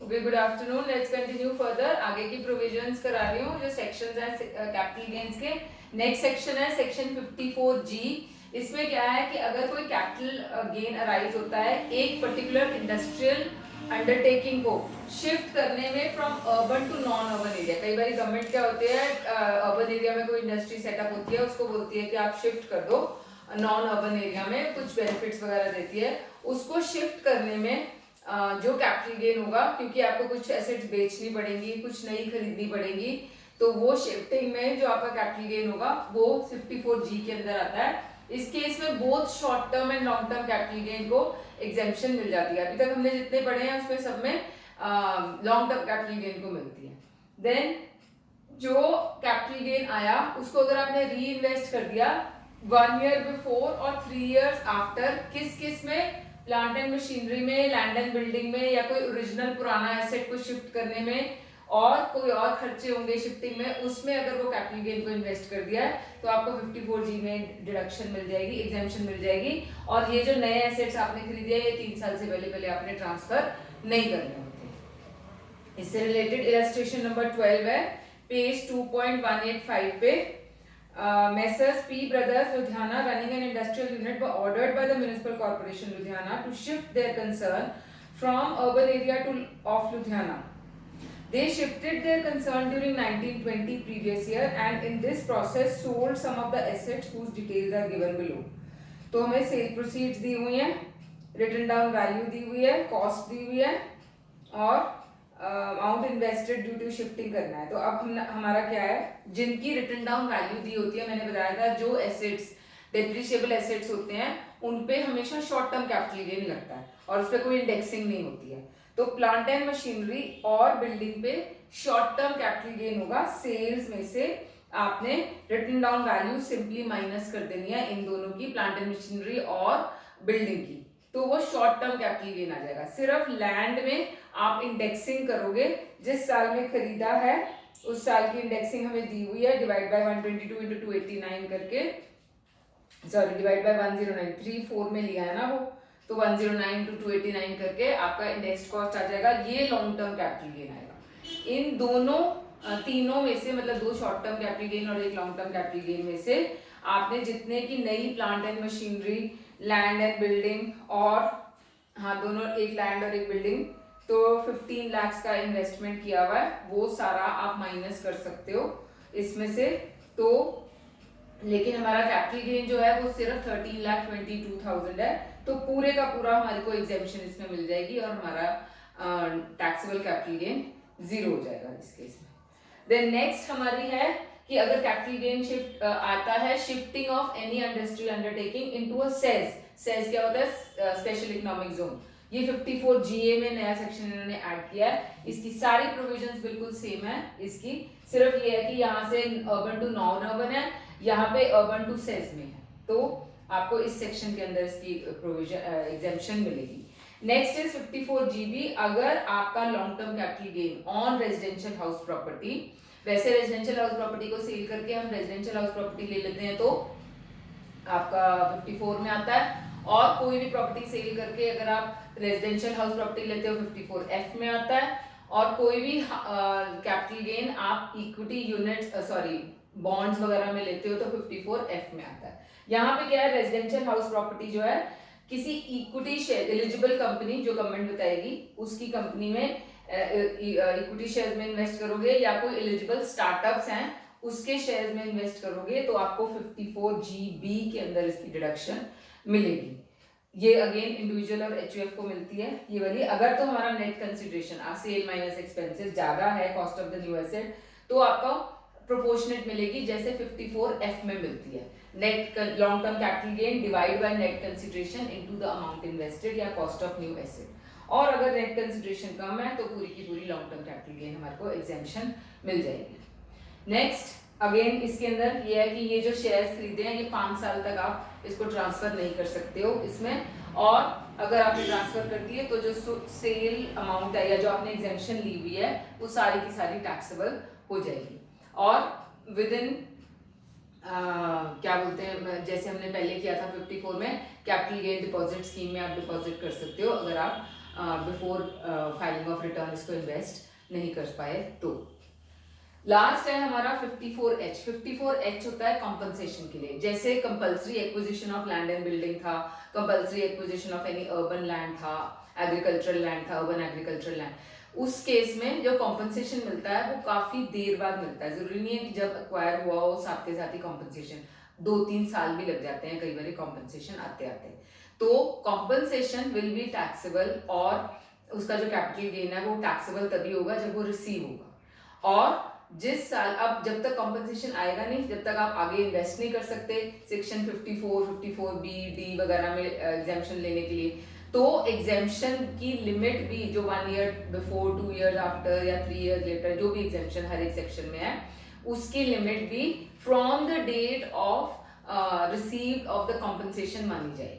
Okay, good afternoon. Let's continue further. आगे की provisions करा रही हूँ जो सेक्शंस हैं कैपिटल गेन्स के। नेक्स्ट सेक्शन है सेक्शन 54G। इसमें क्या है कि अगर कोई कैपिटल गेन अराइज होता है एक पर्टिकुलर इंडस्ट्रियल अंडरटेकिंग को शिफ्ट करने में from urban to non urban area. कई बार गवर्नमेंट क्या होती है, अर्बन एरिया में कोई इंडस्ट्री सेटअप होती है, उसको बोलती है कि आप शिफ्ट कर दो नॉन अर्बन एरिया में, कुछ बेनिफिट्स वगैरह देती है। उसको शिफ्ट करने में जो कैपिटल गेन होगा, क्योंकि आपको कुछ एसेट्स बेचनी पड़ेंगी, कुछ नई खरीदनी पड़ेंगी, तो वो शिफ्टिंग में जो आपका कैपिटल गेन होगा वो 54G के अंदर आता है। इस केस में both short term and long term capital gain को एग्जेम्पशन मिल जाती है। अभी तक हमने जितने पढ़े हैं उसमें सब में लॉन्ग टर्म कैपिटल गेन को मिलती है। देन जो कैपिटल गेन आया उसको अगर आपने री इन्वेस्ट कर दिया 1 ईयर बिफोर और 3 इयर्स आफ्टर, किस किस में, प्लांट एंड मशीनरी में, लैंड एंड बिल्डिंग में, या कोई ओरिजिनल पुराना एसेट को शिफ्ट करने में, और कोई और खर्चे होंगे शिफ्टिंग में, उसमें अगर वो कैपिटल गेन को इन्वेस्ट कर दिया है तो आपको 54G में डिडक्शन मिल जाएगी, एग्जेम्पशन मिल जाएगी। और ये जो नए एसेट्स आपने खरीदे ये 3 साल से पहले आपने ट्रांसफर नहीं करने होते। इससे रिलेटेड इलस्ट्रेशन नंबर 12 है पेज 2.185 पे। Messrs. P. Brothers Ludhiana running an industrial unit were ordered by the Municipal Corporation Ludhiana to shift their concern from urban area of Ludhiana. They shifted their concern during 1920 previous year and in this process sold some of the assets whose details are given below. तो हमें cell proceeds दी हुई है, written down value दी हुई है, cost दी हुई है और amount invested due to shifting करना है। तो अब हमारा क्या है, जिनकी रिटन डाउन वैल्यू दी होती है, मैंने बताया था जो एसेट्स डेप्रिशिएबल एसेट्स होते हैं उन पे हमेशा शॉर्ट टर्म कैपिटल गेन लगता है और उस पर कोई इंडेक्सिंग नहीं होती है। तो प्लांट एंड मशीनरी और बिल्डिंग पे शॉर्ट टर्म कैपिटल गेन होगा। सेल्स में से आपने written down value simply minus कर देनी है इन दोनों की, प्लांट एंड मशीनरी और बिल्डिंग की, तो वो शॉर्ट टर्म कैपिटल गेन आ जाएगा। सिर्फ लैंड में आप इंडेक्सिंग करोगे, जिस साल में खरीदा है उस साल की इंडेक्सिंग हमें दी हुई है, डिवाइड बाय 122 इंटू 289 करके, सॉरी डिवाइड बाय 109, 34 में लिया है ना वो, तो 109 इंटू 289 करके आपका इंडेक्स कॉस्ट आ जाएगा। ये लॉन्ग टर्म कैपिटल गेन आएगा। इन दोनों तीनों में से, मतलब 2 शॉर्ट टर्म कैपिटल गेन और 1 लॉन्ग टर्म कैपिटल गेन में से आपने जितने की नई plant and machinery, land and building, और हाँ दोनों, एक लैंड और एक बिल्डिंग, तो 15 लाख का इन्वेस्टमेंट किया हुआ है, वो सारा आप माइनस कर सकते हो इसमें से। तो लेकिन हमारा कैपिटल गेन जो है वो सिर्फ 13,22,000 है, तो पूरे का पूरा हमारे को एग्जेम्पशन इसमें मिल जाएगी और हमारा टैक्सेबल कैपिटल गेन 0 हो जाएगा इस केस में। देन नेक्स्ट हमारी है कि अगर कैपिटल गेन शिफ्ट आता है shifting of any industrial undertaking into a says. Says क्या होता है, स्पेशल इकोनॉमिक जोन। ये 54GA में नया सेक्शन इन्होंने ऐड किया है। इसकी सारी प्रोविजंस बिल्कुल सेम है, इसकी सिर्फ ये है कि यहाँ से अर्बन टू नॉन अर्बन है, यहाँ पे अर्बन टू सेज में है, तो आपको इस सेक्शन के अंदर इसकी प्रोविजन एग्जेम्पशन मिलेगी। Next is 54GB। अगर आपका long term capital gain on residential house property, वैसे रेजिडेंशियल हाउस प्रॉपर्टी को सेल करके हम रेजिडेंशियल हाउस प्रॉपर्टी ले लेते हैं तो आपका 54 में आता है, और कोई भी प्रॉपर्टी सेल करके अगर आप रेजिडेंशियल हाउस प्रॉपर्टी लेते हो 54F में आता है, और कोई भी कैपिटल गेन आप इक्विटी यूनिट्स, सॉरी बॉन्ड्स वगैरह में लेते हो तो 54F में आता है। यहाँ पे क्या है, रेजिडेंशियल हाउस प्रॉपर्टी जो है किसी इक्विटी शेयर एलिजिबल कंपनी जो गवर्नमेंट बताएगी उसकी कंपनी में इक्विटी शेयर में इन्वेस्ट करोगे, या कोई एलिजिबल स्टार्टअप्स हैं उसके शेयर में इन्वेस्ट करोगे तो आपको 54GB के अंदर इसकी डिडक्शन मिलेगी। ये अगेन इंडिविजुअल और एचयूएफ को मिलती है ये वाली। अगर तो हमारा net consideration sale minus expenses ज्यादा है cost of the new asset, तो आपको प्रोपोर्शनेट मिलेगी जैसे 54F में मिलती है। Net long term capital gain divide by net consideration into the amount invested या कॉस्ट ऑफ न्यू एसेट, और अगर नेट कंसिडरेशन कम है तो पूरी की पूरी लॉन्ग टर्म कैपिटल गेन हमारे को एग्जेम्पशन मिल जाएगी। नेक्स्ट अगेन इसके अंदर ये है कि ये जो शेयर्स खरीदे हैं ये 5 साल तक आप इसको ट्रांसफर नहीं कर सकते हो इसमें, और अगर आपने ट्रांसफर कर दिए तो जो सेल अमाउंट है या जो आपने एग्जेम्पशन ली हुई है वो सारी की सारी टैक्सेबल हो जाएगी। और विद इन क्या बोलते हैं, जैसे हमने पहले किया था 54 में कैपिटल गेन डिपॉजिट स्कीम में आप डिपॉजिट कर सकते हो अगर आप बिफोर फाइलिंग ऑफ रिटर्न इसको इन्वेस्ट नहीं कर पाए तो। लास्ट है हमारा 54H। 54H होता है कॉम्पनसेशन के लिए, जैसे compulsory acquisition of land and building था, compulsory acquisition of any urban land था, एग्रीकल्चरल लैंड था, अर्बन एग्रीकल्चरल लैंड, उस केस में जो कॉम्पनसेशन मिलता है वो काफी देर बाद मिलता है। जरूरी नहीं है कि जब एक्वायर हुआ हो साथ के साथ ही कॉम्पनसेशन, 2-3 साल भी लग जाते हैं कई बार कॉम्पनसेशन आते आते। तो कॉम्पनसेशन विल बी टैक्सेबल, और उसका जो कैपिटल गेन है वो टैक्सेबल तभी होगा जब वो रिसीव होगा। और जिस साल, अब जब तक कॉम्पनसेशन आएगा नहीं, जब तक आप आगे इन्वेस्ट नहीं कर सकते सेक्शन 54, 54B, D वगैरह में एग्जेम्पशन लेने के लिए, तो एग्जेम्पशन की लिमिट भी जो 1 ईयर बिफोर, 2 ईयर आफ्टर या 3 ईयर लेटर, जो भी एग्जेम्पशन हर एक सेक्शन में है, उसकी लिमिट भी from the date of receive of the compensation मानी जाएगी।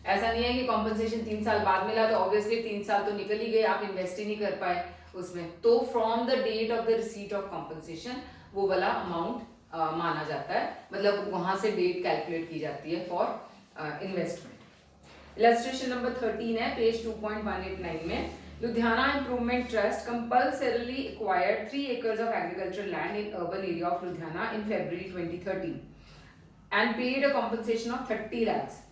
ऐसा नहीं है कि कॉम्पनसेशन 3 साल बाद मिला तो ऑब्वियसली 3 साल तो निकल ही गए, आप इन्वेस्ट ही नहीं कर पाए उसमें, तो from the date of the receipt of compensation वो वाला अमाउंट माना जाता है, मतलब वहां से डेट कैलकुलेट की जाती है फॉर इन्वेस्टमेंट। इलस्ट्रेशन नंबर 13 है पेज 2.189 में। Ludhiana improvement trust compulsorily acquired 3 acres of agricultural land in urban area of Ludhiana in February 2013 and paid a compensation of 30 lakhs.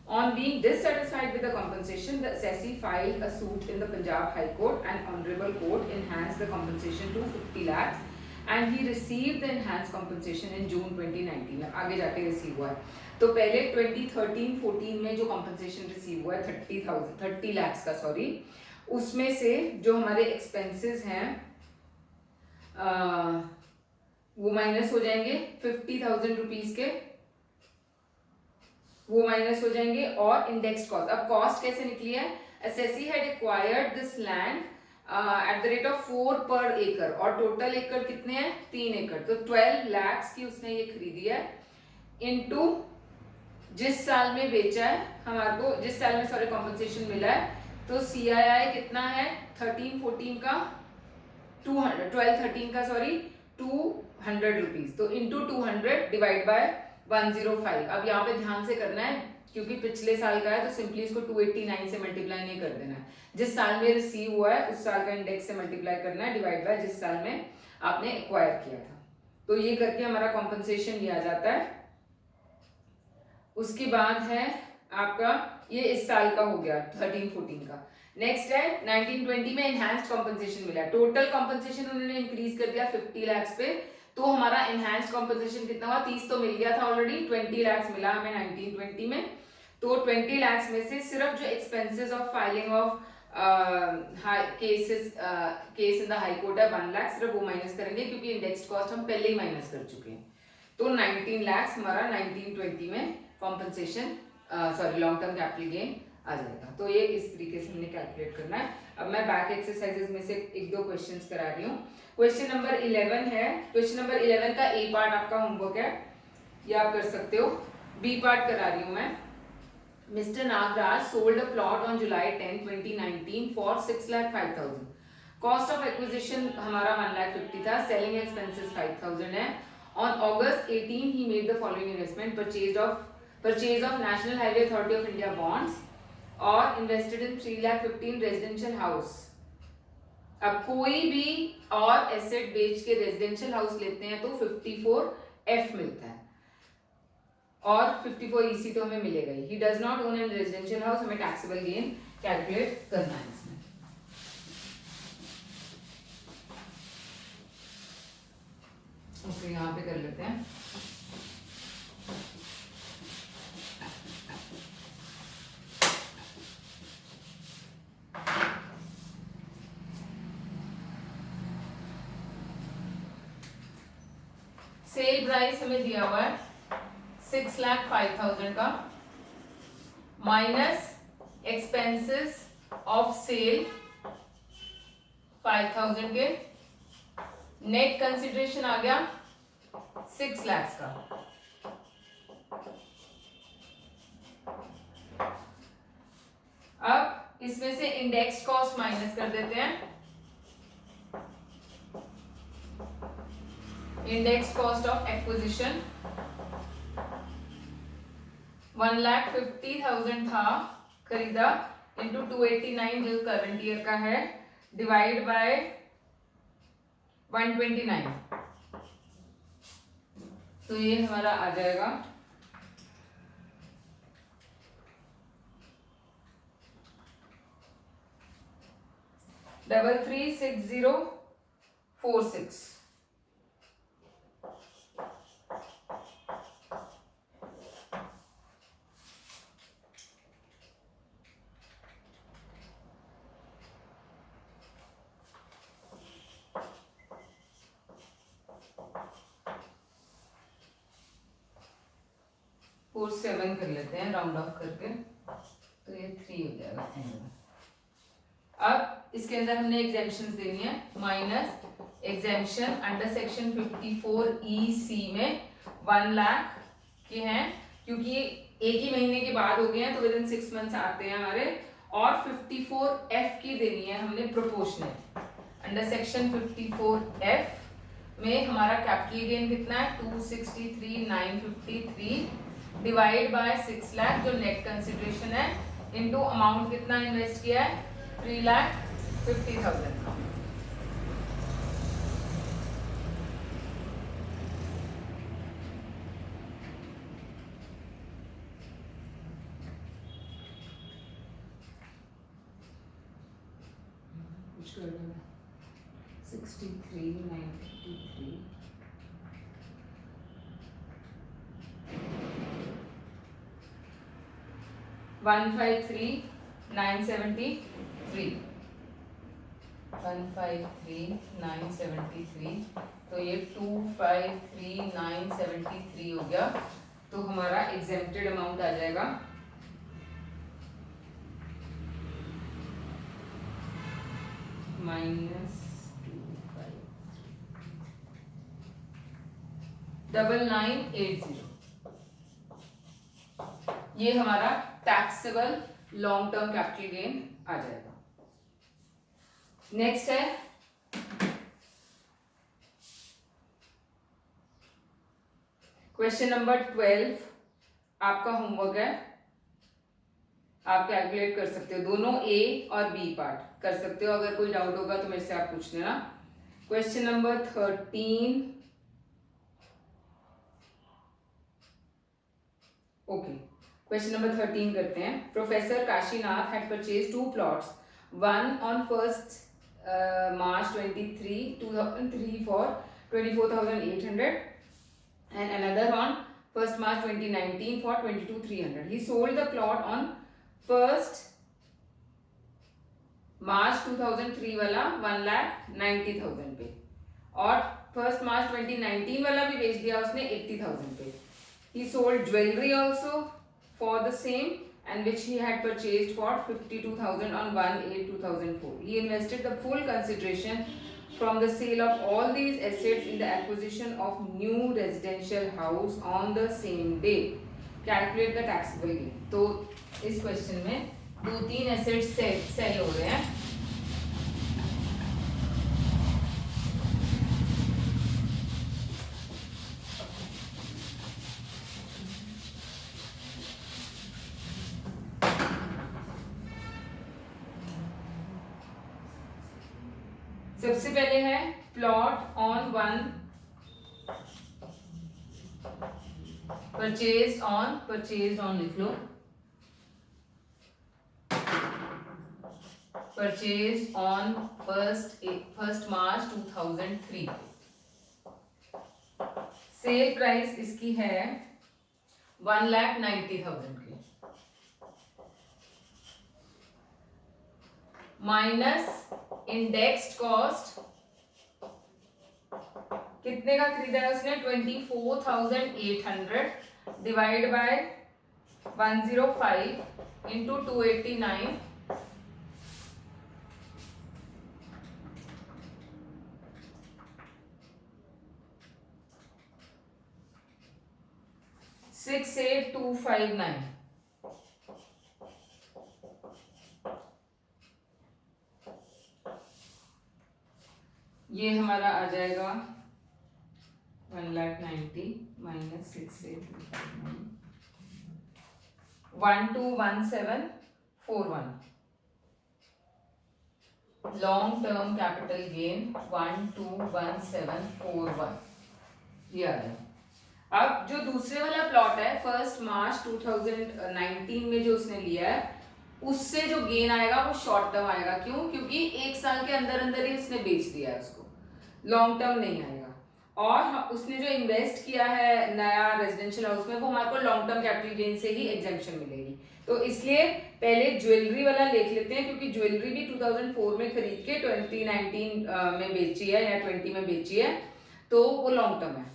On being dissatisfied with the compensation, the assessee filed a suit in the Punjab High Court, and Honourable Court enhanced the compensation to 50 lakhs, and he received the enhanced compensation in June 2019. आगे जाके receive हुआ है। तो पहले 2013-14 में जो compensation receive हुआ है 30 lakhs का, सॉरी, उसमें से जो हमारे एक्सपेंसेस हैं वो माइनस हो जाएंगे, 50,000 रुपीज के वो माइनस हो जाएंगे, और इंडेक्स कॉस्ट। अब कॉस्ट कैसे निकली है? Assessee had acquired this land at the rate of 4 per acre, और टोटल एकड़ कितने हैं? 3 एकड़, तो 12 lakhs की उसने ये खरीदी है, इनटू जिस साल में बेचा है हमारे को, जिस साल में सॉरी कॉम्पनसेशन मिला है, तो CII कितना है 13-14 का 200, 12-13 का सॉरी 200 रुपीज, तो इंटू 200 डिवाइड बाय 105। अब यहाँ पे ध्यान से करना है क्योंकि पिछले साल का है, तो सिंपली इसको 289 से मल्टीप्लाई नहीं कर देना है, जिस साल में रिसीव हुआ है उस साल का इंडेक्स से मल्टीप्लाई करना है, डिवाइड बाय जिस साल में आपने एक्वायर किया था, तो ये करके हमारा कॉम्पनसेशन लिया जाता है। उसके बाद है आपका ये इस साल का हो गया 13-14 का। नेक्स्ट है 1920 में एनहांस्ड कॉम्पनसेशन मिला, टोटल कॉम्पनसेशन उन्होंने इंक्रीज कर दिया 50 lakhs पे, तो हमारा एनहांस्ड कॉम्पनसेशन कितना हुआ? 30 तो मिल गया था ऑलरेडी, 20 lakhs मिला हमें 1920 में, तो 20 lakhs में से सिर्फ जो expenses of filing of case in the high court है 1 lakh, सिर्फ वो माइनस करेंगे क्योंकि इंडेक्स कॉस्ट हम पहले ही माइनस कर चुके हैं, तो 19 lakhs हमारा 1920 में compensation sorry long term capital gain आ जाएगा। तो ये इस तरीके से हमने कैलकुलेट करना है। अब मैं बैक एक्सरसाइजेस में से 1-2 क्वेश्चंस करा रही हूँ। क्वेश्चन नंबर 11 है, क्वेश्चन नंबर 11 का ए पार्ट आपका होमवर्क है, ये आप कर सकते हो। बी पार्ट करा रही हूँ मैं। Mister Nagraj sold a plot on July 10, 2019 for 6,05,000। Cost of acquisition हमारा 1,50,000 था, सेलिंग एक्सपेंसेस 5,000 है। On August 18 he made the following investment: purchase of National Highway Authority of India bonds और invested in 3,15,000 residential house। अब कोई भी और asset बेच के रेजिडेंशियल हाउस लेते हैं तो 54F मिलता है, और 54EC तो हमें मिलेगा ही। He does not own a residential house, हमें taxable gain कैलकुलेट करना है इसमें। ओके, यहाँ पे कर लेते हैं। सेल प्राइस हमें दिया हुआ है 6,05,000 का, माइनस एक्सपेंसेस ऑफ सेल 5,000 के, नेट कंसिडरेशन आ गया 6 lakhs का। अब इसमें से इंडेक्स कॉस्ट माइनस कर देते हैं। इंडेक्स कॉस्ट ऑफ एक्विजिशन 1,50,000 था खरीदा, इंटू 289 जो करंट ईयर का है डिवाइड बाय 129, तो ये हमारा आ जाएगा 336046। फोर 7 कर लेते हैं राउंड ऑफ करके, तो ये 3 हो जाएगा एंड में। अब इसके अंदर हमने एग्जेम्पशंस देनी है, minus exemption under section 54EC में 1 लाख के हैं, क्योंकि एक ही महीने के बाद हो गए हैं तो विद इन 6 मंथ्स आते हैं हमारे, और 54F की देनी है हमने प्रोपोर्शनल। अंडर सेक्शन 54F में हमारा कैपिटल गेन कितना है 263,953 डिवाइड बाय 6 लाख जो नेट कंसिडरेशन है, इनटू अमाउंट कितना इन्वेस्ट किया है 3,50,000 का। कुछ कर लेना 63,953 153,973 153,973, तो ये 253,973 हो गया, तो हमारा एग्जेम्प्टेड अमाउंट आ जाएगा -2980। ये हमारा taxable long term capital gain आ जाएगा। नेक्स्ट है क्वेश्चन नंबर 12। आपका होमवर्क है, आप कैलकुलेट कर सकते हो, दोनों ए और बी पार्ट कर सकते हो, अगर कोई डाउट होगा तो मेरे से आप पूछ लेना। Question number 13, okay question number 13 करते हैं। Professor Kashinath had purchase 2 plots, one on 1st March 23, 2003 for 24,800 and another on 1st March 2019 for 22,300. He sold the plot on 1st March 2003 वाला 1,90,000 पे, और 1st March 2019 वाला भी बेच दिया उसने 80,000 पे। He sold jewelry also for the same and which he had purchased for 52,000 on 1/8/2004. He invested the full consideration from the sale of all these assets in the acquisition of new residential house on the same day. Calculate the taxable gain. तो इस question में 2-3 assets cell हो रहे हैं। सबसे पहले है plot on 1 purchase on लिख लो, purchase on 1st March 2003। Sale price इसकी है 1,90,000 की, माइनस इंडेक्स्ड कॉस्ट कितने का खरीदा है उसने 24,800 डिवाइड बाय 105 इंटू 289, 68,259। ये हमारा आ जाएगा 1,90,000 minus 68,259 121741। Long term capital gain 121741 ये आ गया। अब जो दूसरे वाला प्लॉट है 1 मार्च 2019 में जो उसने लिया है उससे जो गेन आएगा वो शॉर्ट टर्म आएगा। क्यों? क्योंकि एक साल के अंदर अंदर ही उसने बेच दिया है उसको, लॉन्ग टर्म नहीं आएगा। और उसने जो इन्वेस्ट किया है नया रेजिडेंशियल हाउस में वो हमारे को लॉन्ग टर्म कैपिटल गेन से ही एग्जेम्पशन मिलेगी। तो इसलिए पहले ज्वेलरी वाला लिख लेते हैं, क्योंकि ज्वेलरी भी 2004 में खरीद के 2019 में बेची है या 20 में बेची है, तो वो लॉन्ग टर्म है।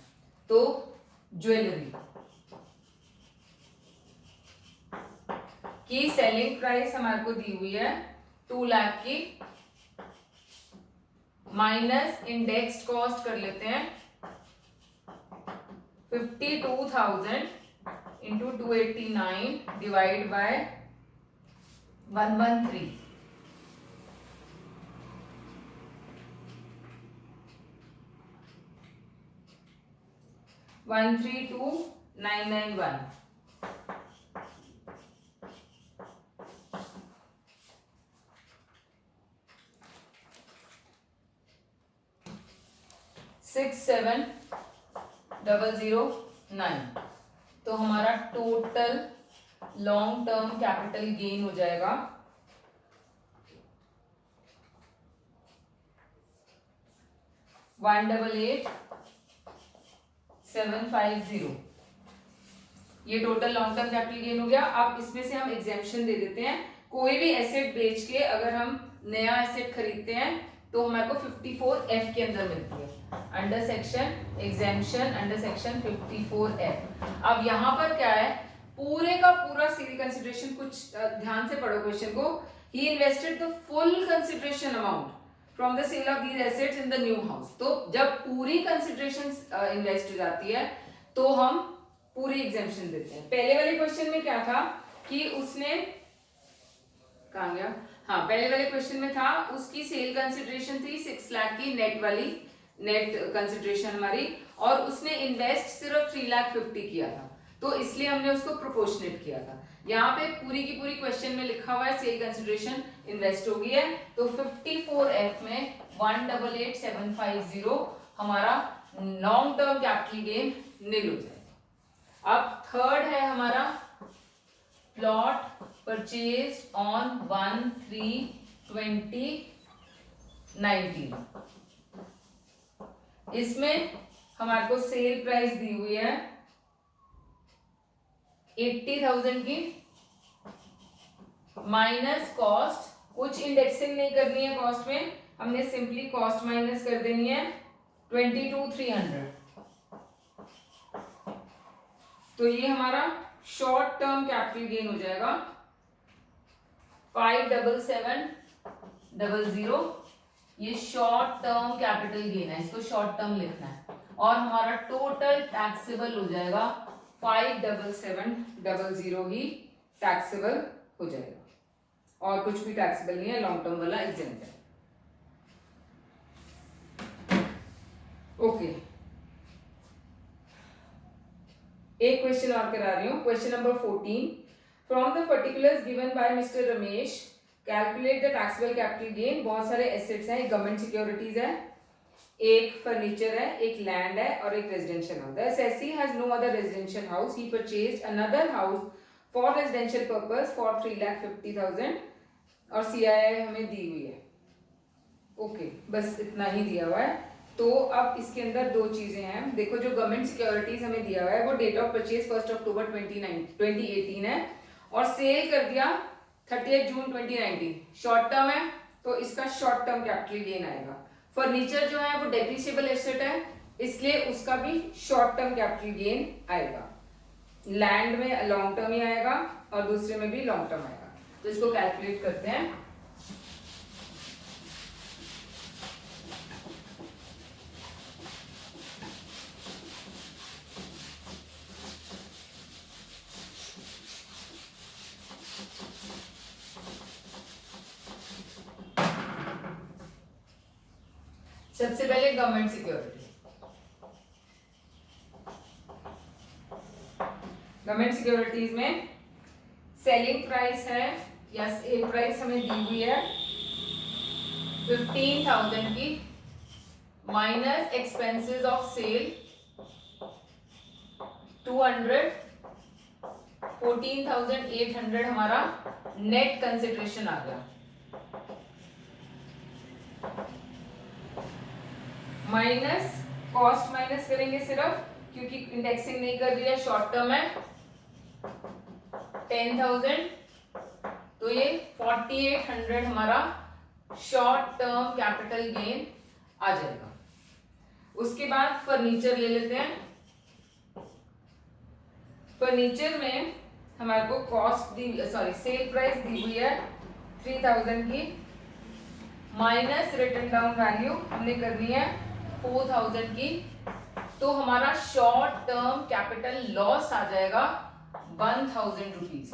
तो ज्वेलरी की सेलिंग प्राइस हमारे को दी हुई है 2 लाख की, माइनस इंडेक्स्ड कॉस्ट कर लेते हैं 52,000 into 289 divide by 113। One three two 991 67009। तो हमारा total long term capital gain हो जाएगा 188,750। ये total long term capital gain हो गया। अब इसमें से हम एग्जेम्पशन दे देते हैं। कोई भी एसेट बेच के अगर हम नया एसेट खरीदते हैं तो हमारे को 54F के अंदर मिलती है, under section exemption under section 54F। अब यहाँ पर क्या है, पूरे का पूरा सेल कंसिडरेशन, कुछ ध्यान से पढ़ो क्वेश्चन को। He invested the full consideration amount from the sale of these assets in the new house. तो जब पूरी कंसिडरेशन इन्वेस्ट हो जाती है तो हम पूरी एग्जेम्पशन देते हैं। पहले वाले क्वेश्चन में क्या था कि उसने कहाँ गया, हाँ पहले वाले क्वेश्चन में था उसकी सेल कंसिडरेशन थी 6 लाख की, नेट वाली नेट कंसिडरेशन हमारी, और उसने इन्वेस्ट सिर्फ 3,50,000 किया था, तो इसलिए हमने उसको प्रोपोर्शनेट किया था। यहाँ पे पूरी की पूरी क्वेश्चन में लिखा हुआ है सेल कंसिडरेशन इन्वेस्ट हो गई है, तो 54F में 188,750 हमारा लॉन्ग टर्म कैपिटल गेन नील हो जाएगा। अब थर्ड है हमारा प्लॉट परचेज ऑन 1/3/2019। इसमें हमारे को सेल प्राइस दी हुई है 80,000 की, माइनस कॉस्ट। कुछ इंडेक्सिंग नहीं करनी है कॉस्ट में, हमने सिंपली कॉस्ट माइनस कर देनी है 22,300। तो ये हमारा शॉर्ट टर्म कैपिटल गेन हो जाएगा 57700। ये शॉर्ट टर्म कैपिटल गेन है, इसको शॉर्ट टर्म लिखना है। और हमारा टोटल टैक्सेबल हो जाएगा 57700 ही टैक्सेबल हो जाएगा, और कुछ भी टैक्सेबल नहीं है, लॉन्ग टर्म वाला एग्जेम्प्ट है। ओके, एक क्वेश्चन और करा रही हूँ, question number 14। From the particulars given by mister Ramesh calculate the taxable capital gain. बहुत सारे एसेट्स हैं, गवर्नमेंट सिक्योरिटीज है, एक फर्नीचर है, एक लैंड है और एक रेजिडेंशियल हाउस है। Cecy has no other residential house, he purchased another house for residential purpose for 3,50,000 और CII हमें दी हुई है। ओके, बस इतना ही दिया हुआ है। तो अब इसके अंदर दो चीजें हैं, देखो जो गवर्नमेंट सिक्योरिटीज हमें दिया हुआ है वो डेट ऑफ परचेज 1 अक्टूबर 2018 है, और सेल कर दिया 30 जून 2019। शॉर्ट टर्म है तो इसका शॉर्ट टर्म कैपिटल गेन आएगा। फर्नीचर जो है वो डेप्रिसिएबल एसेट है, इसलिए उसका भी शॉर्ट टर्म कैपिटल गेन आएगा। लैंड में लॉन्ग टर्म ही आएगा और दूसरे में भी लॉन्ग टर्म आएगा। तो इसको कैलकुलेट करते हैं। सबसे पहले गवर्नमेंट सिक्योरिटी, गवर्नमेंट सिक्योरिटीज में सेलिंग प्राइस है या सेल प्राइस हमें दी हुई है 15,000 की माइनस एक्सपेंसेस ऑफ सेल 200, 14,800 हमारा नेट कंसिडरेशन आ गया। माइनस कॉस्ट माइनस करेंगे सिर्फ, क्योंकि इंडेक्सिंग नहीं कर रही है, शॉर्ट टर्म है 10,000, तो ये 4,800 हमारा शॉर्ट टर्म कैपिटल गेन आ जाएगा। उसके बाद फर्नीचर ले लेते हैं। फर्नीचर में हमारे को कॉस्ट दी, सॉरी सेल प्राइस दी हुई है 3,000 की, माइनस रिटर्न डाउन वैल्यू हमने करनी है 4,000 की, तो हमारा शॉर्ट टर्म कैपिटल लॉस आ जाएगा 1,000 रुपीज।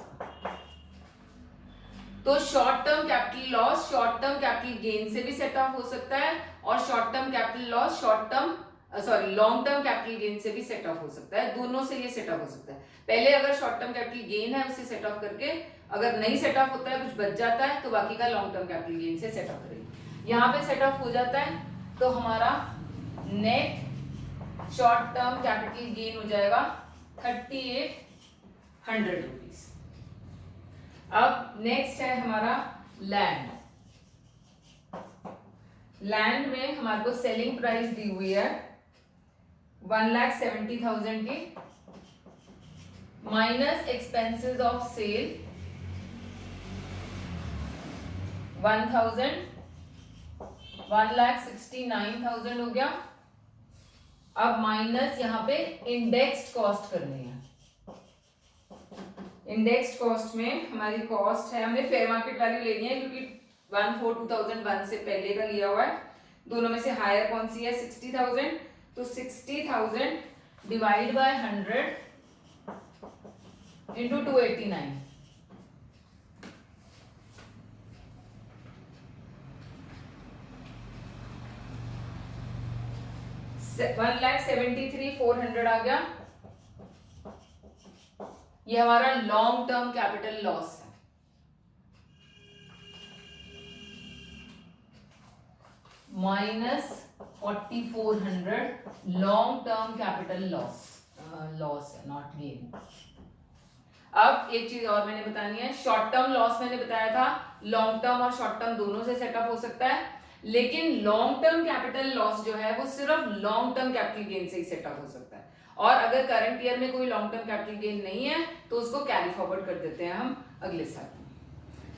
तो short term capital loss short term capital gain से भी सेट ऑफ हो सकता है, और short term capital loss long term capital gain से भी सेट ऑफ हो सकता है। दोनों से ये सेट ऑफ हो सकता है। पहले अगर शॉर्ट टर्म कैपिटल गेन है उसे सेट ऑफ करके, अगर नहीं सेट ऑफ होता है, कुछ बच जाता है, तो बाकी का लॉन्ग टर्म कैपिटल गेन से सेट ऑफ करेंगे। यहाँ पे सेट ऑफ हो जाता है, तो हमारा net short term capital gain हो जाएगा 3,800 रुपीज। अब नेक्स्ट है हमारा लैंड। लैंड में हमारे को सेलिंग प्राइस दी हुई है 1,70,000 की, माइनस एक्सपेंसेस ऑफ सेल 1,000, 1,69,000 हो गया। अब माइनस यहाँ पे इंडेक्स्ड कॉस्ट करनी है। इंडेक्स्ड कॉस्ट में हमारी कॉस्ट है, हमने फेयर मार्केट वैल्यू लेनी है क्योंकि 1,4,2001 से पहले का लिया हुआ है। दोनों में से हायर कौन सी है? 60,000, तो 60,000 डिवाइड बाय 100 इंटू 289, से 1,73,400 आ गया। ये हमारा लॉन्ग टर्म कैपिटल लॉस है। Minus 4,400 long term capital loss है, नॉट गेन। अब एक चीज और मैंने बतानी है, शॉर्ट टर्म लॉस मैंने बताया था लॉन्ग टर्म और शॉर्ट टर्म दोनों से सेटअप हो सकता है, लेकिन लॉन्ग टर्म कैपिटल लॉस जो है वो सिर्फ लॉन्ग टर्म कैपिटल गेन से ही सेटअप हो सकता है। और अगर करंट ईयर में कोई लॉन्ग टर्म कैपिटल गेन नहीं है तो उसको कैरी फॉरवर्ड कर देते हैं हम अगले साल में।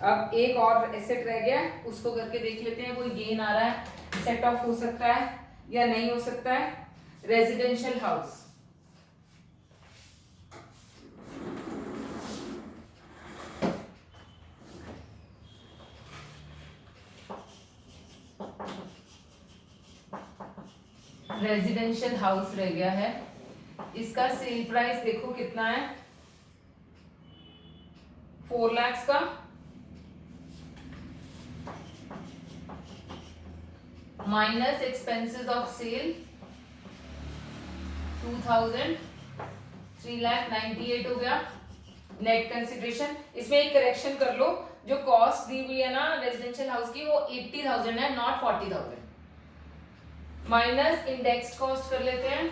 अब एक और एसेट रह गया, उसको करके देख लेते हैं कोई गेन आ रहा है, सेट ऑफ हो सकता है या नहीं हो सकता है। रेजिडेंशियल हाउस, रेजिडेंशियल हाउस रह गया है। इसका सेल प्राइस देखो कितना है, 4 लाख का, माइनस एक्सपेंसेस ऑफ सेल 2,000, 3,98,000 हो गया नेट कंसिडरेशन। इसमें एक करेक्शन कर लो, जो कॉस्ट दी हुई है ना रेजिडेंशियल हाउस की वो 80,000 है, नॉट 40,000। माइनस इंडेक्स्ड कॉस्ट कर लेते हैं,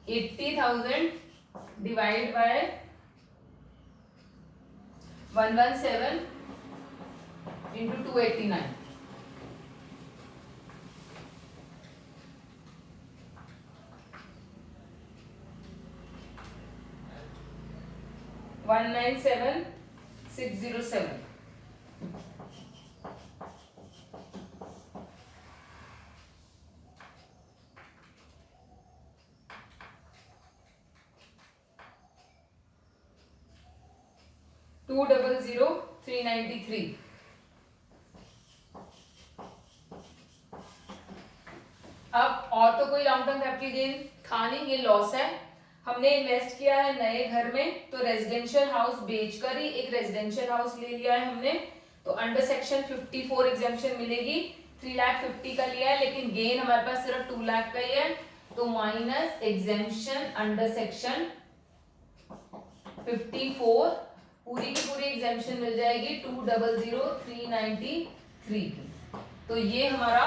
80,000 divide by 117 into 289, one 197,607। Two 0,0,393। अब और तो कोई लॉन्ग टर्म कैपिटल गेन था नहीं, ये लॉस है। हमने इन्वेस्ट किया है नए घर में, तो रेजिडेंशियल हाउस बेचकर ही एक रेजिडेंशियल हाउस ले लिया है हमने, तो अंडर सेक्शन 54 एग्जेम्पशन मिलेगी। 3,50,000 का लिया है, लेकिन गेन हमारे पास सिर्फ 2 लाख का ही है, तो माइनस एग्जेम्पशन अंडर सेक्शन 54 पूरी की पूरी एग्जेम्पशन मिल जाएगी 2,00,393 की। तो ये हमारा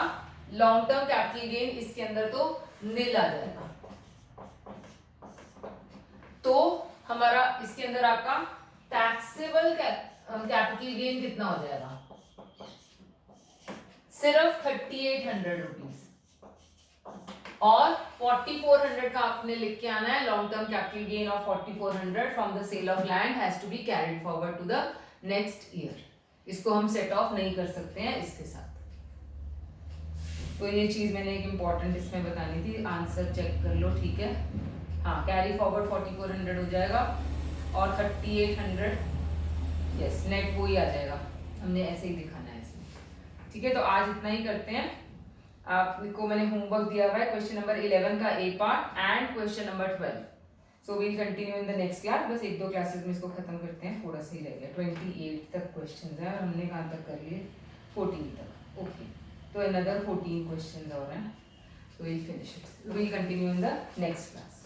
लॉन्ग टर्म कैपिटल गेन इसके अंदर तो नील आ जाएगा। तो हमारा इसके अंदर आपका टैक्सेबल कैपिटल गेन कितना हो जाएगा, सिर्फ 3,800 रुपीज। और 4,400 का आपने लिख के आना है, long term capital gain of 4,400 from the sale of land has to be carried forward to the next year. इसको हम सेट ऑफ नहीं कर सकते हैं इसके साथ। तो ये चीज मैंने एक इम्पॉर्टेंट इसमें बतानी थी, आंसर चेक कर लो, ठीक है। हाँ, कैरी फॉरवर्ड 4,400 हो जाएगा और 3,800 यस नेट वो ही आ जाएगा, हमने ऐसे ही दिखाना है इसमें, ठीक है। तो आज इतना ही करते हैं। आपको मैंने होमवर्क दिया हुआ है क्वेश्चन नंबर 11 का A part and question number 12। So we'll continue in the next class. बस 1-2 क्लासेस में इसको खत्म करते हैं, थोड़ा सा ही रह गया। 28 तक क्वेश्चंस है और हमने कहाँ तक कर लिए, 14 तक। ओके, तो अनदर 14 क्वेश्चंस और हैं, so we'll finish it. We'll continue in the next class.